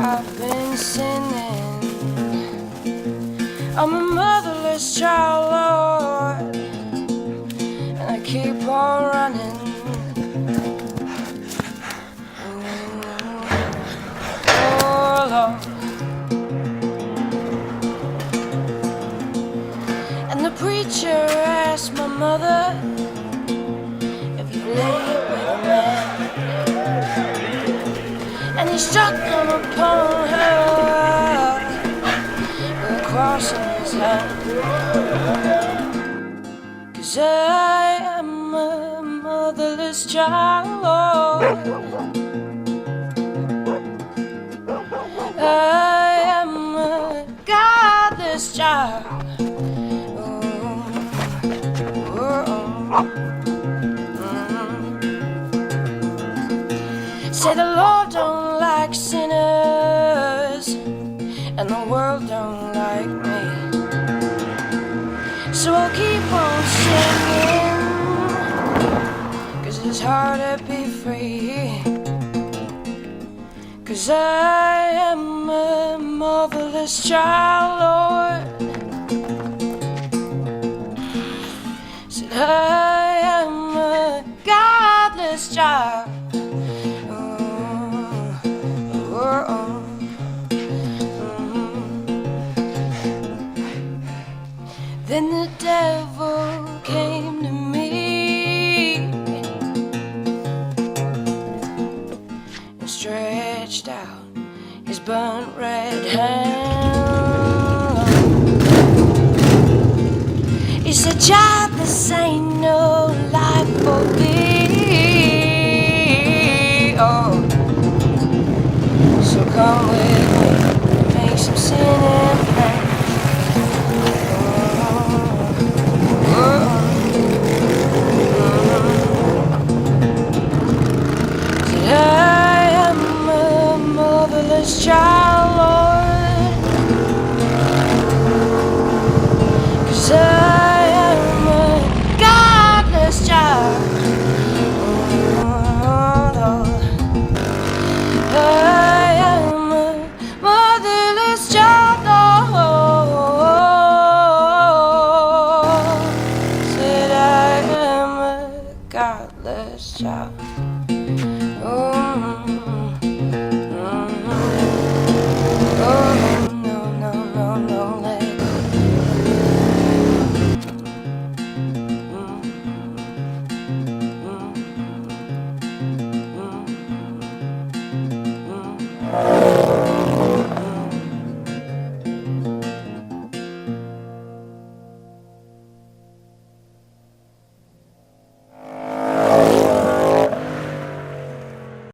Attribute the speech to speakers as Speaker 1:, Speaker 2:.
Speaker 1: I've been sinning. I'm a motherless child, Lord, and I keep on running. Oh, Lord. And the preacher asked my mother if you laid with a man, and he struck him upon her with a cross in his hand. 'Cause I am a motherless child, Lord. I am a godless child. Say the Lord don't like sinners, and the world don't like me. So I'll keep on singing, 'cause it's hard to be free. 'Cause I am a motherless child, Lord. Said I am a godless child. Then the devil came to me and stretched out his burnt red hand. He said, child, this ain't no life for thee. Oh, so come with me, make some sin.